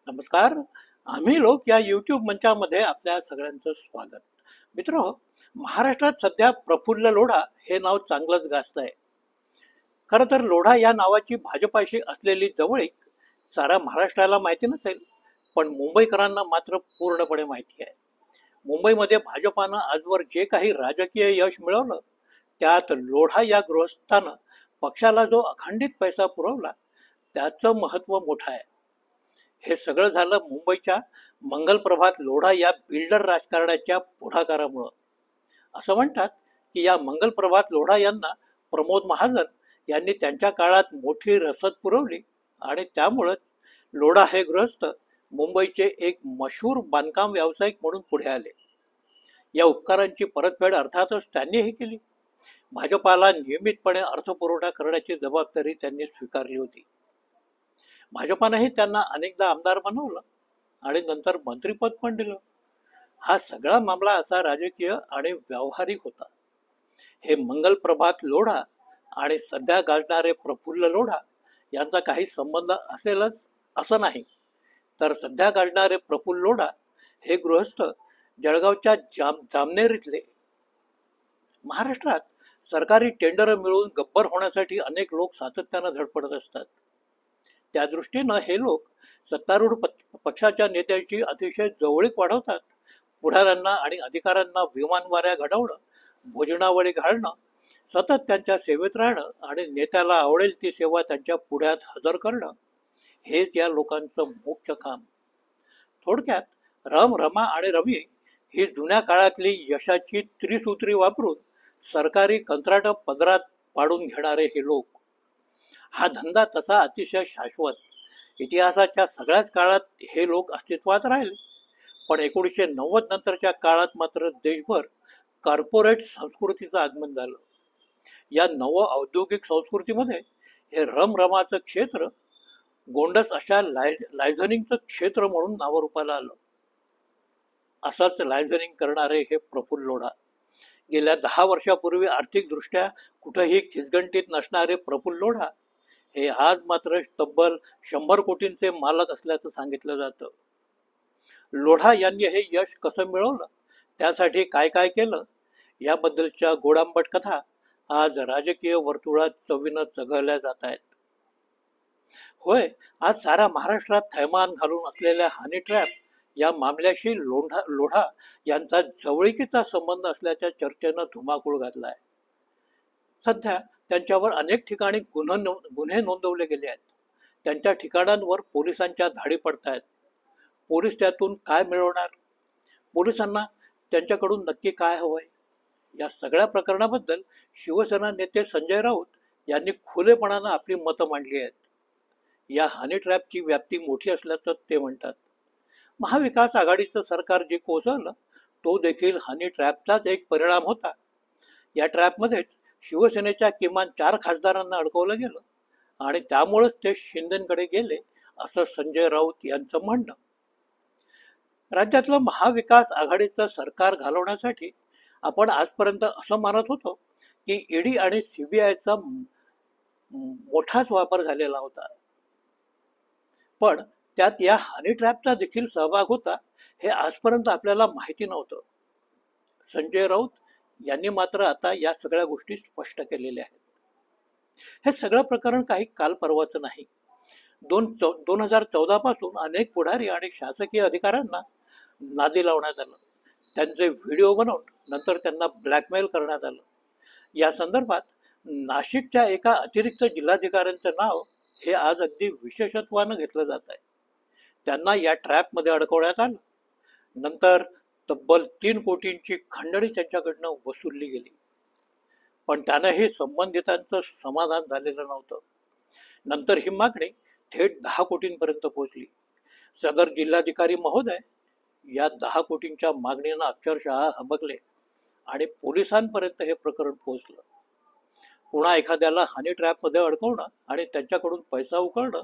नमस्कार. आम्ही लोक या YouTube मंचामध्ये आपल्या सगळ्यांचं स्वागत. मित्र, महाराष्ट्रात सध्या प्रफुल्ल लोढा हे नाव चांगलंच गाजत आहे. खरं तर लोढा या नावाची भाजपाशी असलेली जवळीक साऱ्या महाराष्ट्राला माहिती नसेल, पण मुंबईकरांना मात्र पूर्णपणे माहिती आहे. मुंबईमध्ये भाजपानं आजवर जे काही राजकीय यश मिळवलं, त्यात लोढा या गृहस्थानं पक्षाला जो अखंडित पैसा पुरवला, त्याचं महत्त्व मोठं आहे. हे सगळं झालं मुंबईच्या मंगलप्रभात लोढा या बिल्डर राजकारणाच्या पुढाकारामुळं. असं म्हणतात की या मंगलप्रभात लोढा यांना प्रमोद महाजन यांनी त्यांच्या काळात मोठी रसद पुरवली आणि त्यामुळंच लोढा हे गृहस्थ मुंबईचे एक मशहूर बांधकाम व्यावसायिक म्हणून पुढे आले. या उपकारांची परतफेड अर्थातच त्यांनीही केली. भाजपाला नियमितपणे अर्थपुरवठा करण्याची जबाबदारी त्यांनी स्वीकारली होती. भाजपानेही त्यांना अनेकदा आमदार बनवलं आणि नंतर मंत्रिपद पण दिलं. हा सगळा मामला असा राजकीय आणि व्यावहारिक होता. हे मंगलप्रभात लोढा आणि सध्या गाजणारे प्रफुल्ल लोढा यांचा काही संबंध असेलच असं नाही. तर सध्या गाजणारे प्रफुल्ल लोढा हे गृहस्थ जळगावच्या जामनेर इथले. महाराष्ट्रात सरकारी टेंडर मिळवून गब्बर होण्यासाठी अनेक लोक सातत्यानं धडपडत असतात. त्या दृष्टीनं हे लोक सत्तारूढ पक्षाच्या नेत्यांची अतिशय जवळीक वाढवतात. पुढाऱ्यांना आणि अधिकाऱ्यांना विमानवाऱ्या घडवणं, भोजनावळी घालणं, सतत त्यांच्या सेवेत राहणं आणि नेत्याला आवडेल ती सेवा त्यांच्या पुढ्यात हजर करणं, हेच या लोकांचं मुख्य काम. थोडक्यात रम, रमा आणि रवी ही जुन्या काळातली यशाची त्रिसूत्री वापरून सरकारी कंत्राट पदरात पाडून घेणारे हे लोक. हा धंदा तसा अतिशय शाश्वत. इतिहासाच्या सगळ्याच काळात हे लोक अस्तित्वात राहिले. पण 1990 नंतरच्या काळात मात्र देशभर कॉर्पोरेट संस्कृतीचं आगमन झालं. या नव औद्योगिक संस्कृतीमध्ये हे रमरमाचं क्षेत्र गोंडस अशा लायझनिंगचं क्षेत्र म्हणून नावारूपाला आलं. असंच लायझनिंग करणारे हे प्रफुल्ल लोढा. गेल्या 10 वर्षापूर्वी आर्थिकदृष्ट्या कुठेही खिचगंटीत नसणारे प्रफुल्ल लोढा हे आज मात्र तब्बल 100 कोटींचे मालक असल्याचं सांगितलं जातं. लोढा यांनी हे यश कसं मिळवलं, त्यासाठी काय काय केलं, याबद्दलच्या गोडांबट कथा आज राजकीय वर्तुळात चवीनं चघळल्या जात आहेत. होय, आज साऱ्या महाराष्ट्रात थैमान घालून असलेल्या हनी ट्रॅप या मामल्याशी लोढा यांचा जवळीकीचा संबंध असल्याच्या चर्चेनं धुमाकूळ घातलाय. सध्या त्यांच्यावर अनेक ठिकाणी गुन्हे नोंदवले गेले आहेत. त्यांच्या ठिकाणांवर पोलिसांच्या धाडी पडतायत. पोलीस त्यातून काय मिळवणार? पोलिसांना त्यांच्याकडून नक्की काय हवंय? या सगळ्या प्रकरणाबद्दल शिवसेना नेते संजय राऊत यांनी खुलेपणानं आपली मतं मांडली आहेत. या हनी ट्रॅपची व्याप्ती मोठी असल्याचं ते म्हणतात. महाविकास आघाडीचं सरकार जे कोसळलं, तो देखील हनी ट्रॅपचाच एक परिणाम होता. या ट्रॅपमध्येच शिवसेनेच्या किमान 4 खासदारांना अडकवलं गेलं आणि त्यामुळेच ते शिंदेकडे गेले, असं संजय राऊत यांचं म्हणणं. राज्यातलं महाविकास आघाडीचं सरकार घालवण्यासाठी आपण आजपर्यंत असं मानत होतो की ईडी आणि सीबीआयचा मोठाच वापर झालेला होता. पण त्यात या हनी ट्रॅपचा देखील सहभाग होता, हे आजपर्यंत आपल्याला माहिती नव्हतं. संजय राऊत यांनी मात्र आता या सगळ्या गोष्टी स्पष्ट केलेल्या आहेत. हे सगळं प्रकरण काही काल परवाचं नाही. 2014 पासून अनेक पुढारी आणि शासकीय अधिकाऱ्यांना नादी लावण्यात आलं. त्यांचे व्हिडिओ बनवून नंतर त्यांना ब्लॅकमेल करण्यात आलं. या संदर्भात नाशिकच्या एका अतिरिक्त जिल्हाधिकाऱ्यांचं नाव हे आज अगदी विशेषत्वानं घेतलं जात आहे. त्यांना या ट्रॅपमध्ये अडकवण्यात आलं. नंतर तब्बल 3 कोटींची खंडणी त्यांच्याकडनं वसूलली गेली. पण त्यानंही संबंधितांचं समाधान झालेलं नव्हतं. नंतर ही मागणी थेट 10 कोटींपर्यंत पोहोचली. सदर जिल्हाधिकारी महोदय या 10 कोटींच्या मागणीनं अक्षरशः हबकले आणि पोलिसांपर्यंत हे प्रकरण पोहोचलं. पुन्हा एखाद्याला हनी ट्रॅपमध्ये अडकवणं आणि त्यांच्याकडून पैसा उकळणं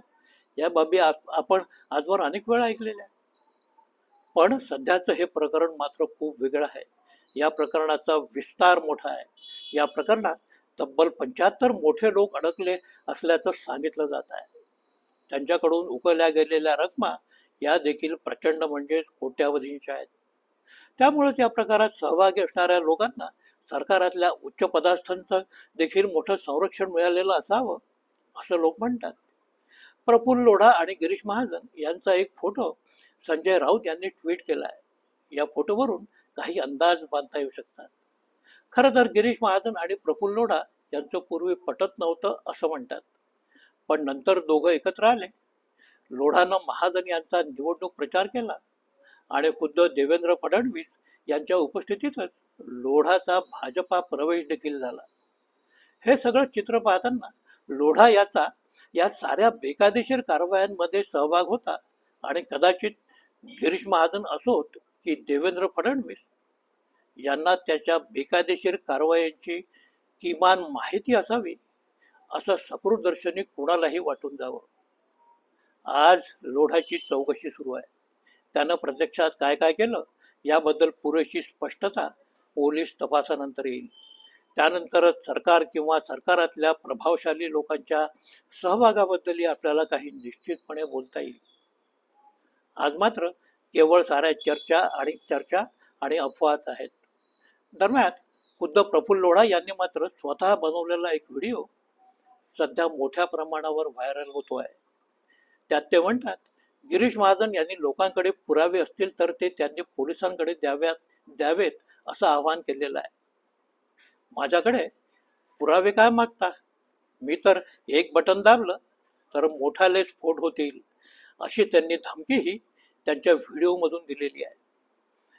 या बाबी आपण आजवर अनेक वेळा ऐकलेल्या. पण सध्याचं हे प्रकरण मात्र खूप वेगळं आहे. या प्रकरणाचा विस्तार मोठा आहे. या प्रकरणात तब्बल 75 मोठे लोक अडकले असल्याचं सांगितलं जात आहे. त्यांच्याकडून उकळल्या गेलेल्या रकमा या देखील प्रचंड म्हणजेच कोट्यावधींच्या आहेत. त्यामुळेच या प्रकारात सहभागी असणाऱ्या लोकांना सरकारातल्या उच्च पदार्थांचं देखील मोठं संरक्षण मिळालेलं असावं असं लोक म्हणतात. प्रफुल्ल लोढा आणि गिरीश महाजन यांचा एक फोटो संजय राऊत यांनी ट्विट केला आहे. या फोटोवरून काही अंदाज बांधता येऊ शकतात. खरं तर गिरीश महाजन आणि प्रफुल्ल लोढा यांचं पूर्वी पटत नव्हतं असं म्हणतात, पण नंतर दोघं एकत्र आले. लोढानं महाजन यांचा निवडणूक प्रचार केला आणि खुद्द देवेंद्र फडणवीस यांच्या उपस्थितीतच लोढाचा भाजपा प्रवेश देखील झाला. हे सगळं चित्र पाहताना लोढा याचा या साऱ्या बेकायदेशीर कारवायांमध्ये सहभाग होता आणि कदाचित गिरीश महाजन असोत की देवेंद्र फडणवीस यांना त्याच्या बेकायदेशीर कारवायांची किमान माहिती असावी असं सकृतदर्शनी कुणालाही वाटून जावं. आज लोढाची चौकशी सुरू आहे. त्यानं प्रत्यक्षात काय काय केलं याबद्दल पुरेशी स्पष्टता पोलीस तपासानंतर येईल. त्यानंतरच सरकार किंवा सरकारातल्या प्रभावशाली लोकांच्या सहभागाबद्दलही आपल्याला काही निश्चितपणे बोलता येईल. आज मात्र केवळ साऱ्या चर्चा आणि अफवाच आहेत. दरम्यान खुद्द प्रफुल्ल लोढा यांनी मात्र स्वतः बनवलेला एक व्हिडिओ सध्या मोठ्या प्रमाणावर व्हायरल होतो आहे. त्यात ते म्हणतात, गिरीश महाजन यांनी लोकांकडे पुरावे असतील तर ते त्यांनी पोलिसांकडे द्यावेत असं आवाहन केलेलं आहे. माझ्याकडे पुरावे काय मागता? मी तर एक बटन दाबलं तर मोठाले स्फोट होतील अशी त्यांनी धमकीही त्यांच्या व्हिडिओमधून दिलेली आहे.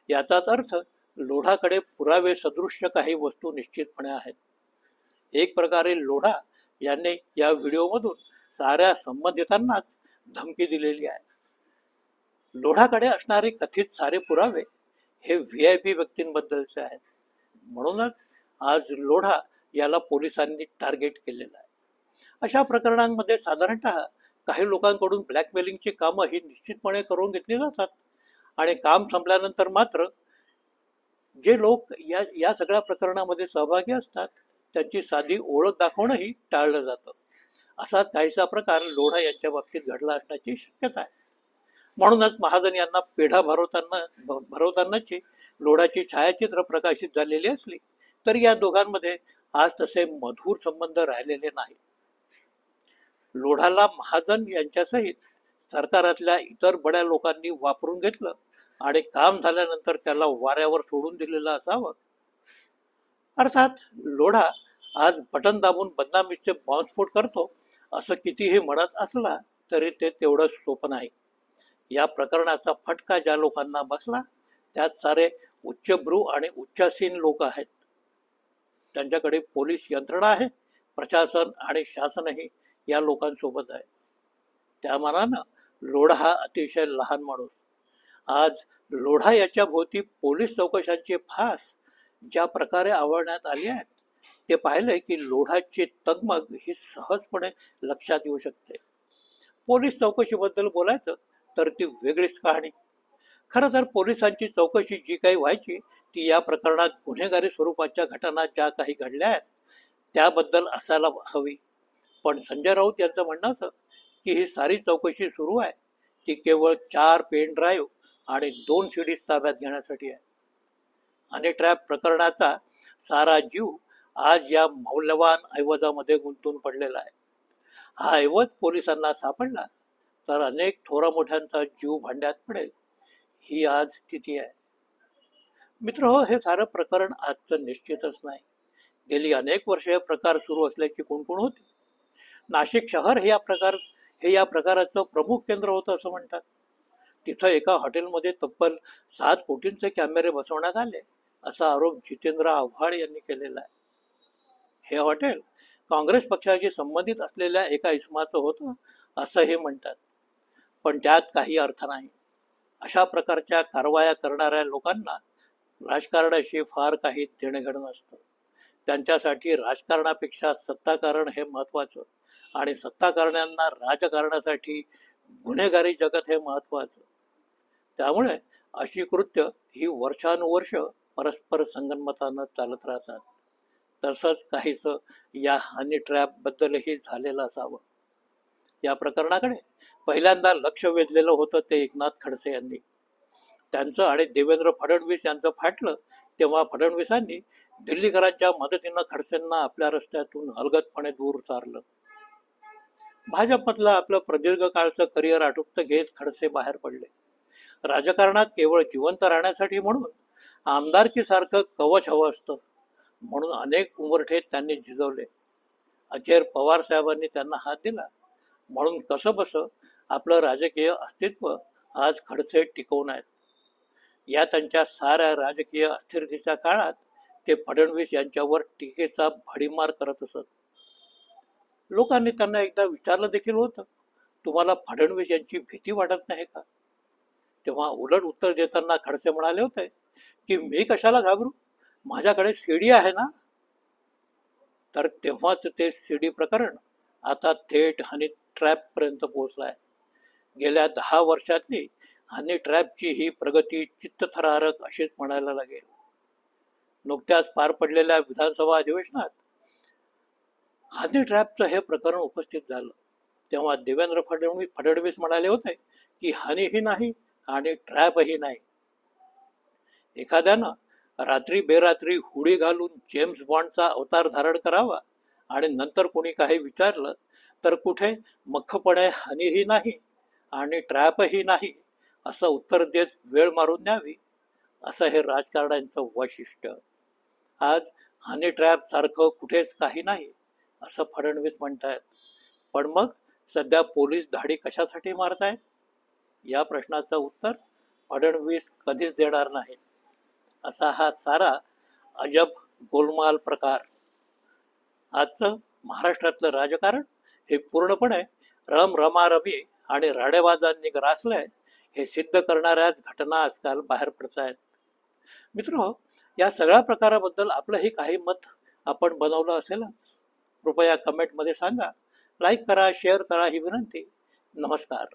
याचाच अर्थ लोढाकडे पुरावे सदृश्य काही वस्तू निश्चितपणे आहेत. एक प्रकारे लोढा यांनी या व्हिडिओमधून साऱ्या संबंधितांनाच धमकी दिलेली आहे. लोढाकडे असणारे कथित सारे पुरावे हे VIP व्यक्तींबद्दलचे आहेत. म्हणूनच आज लोढा याला पोलिसांनी टार्गेट केलेलं आहे. अशा प्रकरणांमध्ये साधारणतः काही लोकांकडून ब्लॅकमेलिंगची कामं ही निश्चितपणे करून घेतली जातात आणि काम संपल्यानंतर मात्र जे लोक या सगळ्या प्रकरणामध्ये सहभागी असतात त्यांची साधी ओळख दाखवणंही टाळलं जातं. असाच काहीसा प्रकार लोढा यांच्या बाबतीत घडला असण्याची शक्यता आहे. म्हणूनच महाजन यांना पेढा भरवतानाची लोढाची छायाचित्र प्रकाशित झालेली असली तरी या दोघांमध्ये आज तसे मधुर संबंध राहिलेले नाही. लोढाला महाजन यांच्यासहित सरकारातल्या इतर बड्या लोकांनी वापरून घेतलं आणि काम झाल्यानंतर त्याला वाऱ्यावर सोडून दिलेलं असावं. अर्थात लोढा आज बटन दाबून बदनामीचे बॉम्बस्फोट करतो असं कितीही म्हणत असला तरी ते तेवढं सोपं नाही. या प्रकरणाचा फटका ज्या लोकांना बसला त्यात सारे उच्चभ्रू आणि उच्चासीन लोक आहेत. त्यांच्याकडे पोलीस यंत्रणा आहे, प्रशासन आणि शासनही या लोकांसोबत आहे. त्या मानानं लोढा हा अतिशय लहान माणूस. आज लोढा याच्या भोवती पोलीस चौकशांची फास ज्या प्रकारे आवळण्यात आली आहे ते पाहिले की लोढाची तगमग ही सहजपणे लक्षात येऊ शकते. पोलीस चौकशीबद्दल बोलायचं तर ती वेगळीच कहाणी. खरं तर पोलिसांची चौकशी जी काही व्हायची ती या प्रकरणात गुन्हेगारी स्वरूपाच्या घटना ज्या काही घडल्या आहेत त्याबद्दल असायला हवी. पण संजय राऊत यांचं म्हणणं असं की ही सारी चौकशी सुरू आहे ती केवळ 4 पेन ड्राईव्ह आणि 2 CDs ताब्यात घेण्यासाठी आहे. हनी ट्रॅप प्रकरणाचा सारा जीव आज या मौल्यवान ऐवजामध्ये गुंतून पडलेला आहे. हा ऐवज पोलिसांना सापडला तर अनेक थोरा मोठ्यांचा जीव भांड्यात पडेल, ही आज स्थिती आहे. मित्र हो, हे सारं प्रकरण आजचं निश्चितच नाही. गेली अनेक वर्षे हे प्रकार सुरू असल्याची कुणकुण होती. नाशिक शहर हे या प्रकाराचं प्रमुख केंद्र होतं असं म्हणतात. तिथं एका हॉटेलमध्ये तब्बल 7 कोटींचे कॅमेरे बसवण्यात आले असा आरोप जितेंद्र आव्हाड यांनी केलेला आहे. हे हॉटेल काँग्रेस पक्षाशी संबंधित असलेल्या एका इसमाचं होतं असंही म्हणतात. पण त्यात काही अर्थ नाही. अशा प्रकारच्या कारवाया करणाऱ्या लोकांना राजकारणाशी फार काही देणेघेणं नसतं. त्यांच्यासाठी राजकारणापेक्षा सत्ताकारण हे महत्वाचं आणि सत्ताकारण्यांना राजकारणासाठी गुन्हेगारी जगत हे महत्वाचं. त्यामुळे अशी कृत्य ही वर्षानुवर्ष परस्पर संगनमतानं चालत राहतात. तसंच काहीसं या हनी ट्रॅप बद्दलही झालेलं असावं. या प्रकरणाकडे पहिल्यांदा लक्ष वेधलेलं होतं ते एकनाथ खडसे यांनी. त्यांचं आणि देवेंद्र फडणवीस यांचं फाटलं तेव्हा फडणवीसांनी दिल्लीकरांच्या मदतीनं खडसेंना आपल्या रस्त्यातून अलगदपणे दूर सारलं. भाजपमधलं आपलं प्रदीर्घ काळचं करिअर आटोपत घेत खडसे बाहेर पडले. राजकारणात केवळ जिवंत राहण्यासाठी म्हणून आमदारकीसारखं कवच हवं असतं म्हणून अनेक उंबरठे त्यांनी झिजवले. अखेर पवार साहेबांनी त्यांना हात दिला म्हणून कसं बसं आपलं राजकीय अस्तित्व आज खडसे टिकवून आहेत. या त्यांच्या साऱ्या राजकीय अस्थिरतेच्या काळात ते फडणवीस यांच्यावर टीकेचा भडीमार करत असत. लोकांनी त्यांना एकदा विचारलं देखील होतं, तुम्हाला फडणवीस यांची भीती वाटत नाही का? तेव्हा उलट उत्तर देताना खडसे म्हणाले होते की मी कशाला घाबरू, माझ्याकडे सीडी आहे ना. तर तेव्हाच ते सीडी प्रकरण आता थेट हनी ट्रॅप पर्यंत पोहोचलाय. गेल्या 10 वर्षातली हनी ट्रॅपची ही प्रगती चित्तथरारक अशीच म्हणायला लागेल. नुकत्याच पार पडलेल्या विधानसभा अधिवेशनात हनी ट्रॅपचं हे प्रकरण उपस्थित झालं. तेव्हा देवेंद्र फडणवीस म्हणाले होते की हनीही नाही आणि ट्रॅपही नाही. एखाद्यानं रात्री बेरात्री हुडी घालून जेम्स बॉन्डचा अवतार धारण करावा आणि नंतर कोणी काही विचारलं तर कुठे मख्खपणे हनीही नाही आणि ट्रॅपही नाही असं उत्तर देत वेळ मारून द्यावी, असं हे राजकारण्यांचं वैशिष्ट्य. आज हनी ट्रॅप सारखं कुठेच काही नाही असं फडणवीस म्हणतायत. पण मग सध्या पोलीस धाडी कशासाठी मारतायत? या प्रश्नाचं उत्तर फडणवीस कधीच देणार नाही. असा हा सारा अजब गोलमाल प्रकार. आजचं महाराष्ट्रातलं राजकारण हे पूर्णपणे रमारमी आणि राडेबाजांनी ग्रासलंय हे सिद्ध करणाऱ्याच घटना आजकाल बाहेर पडत आहेत. मित्र, या सगळ्या प्रकाराबद्दल आपलंही काही मत आपण बनवलं असेलच. कृपया कमेंटमध्ये सांगा. लाईक करा, शेअर करा ही विनंती. नमस्कार.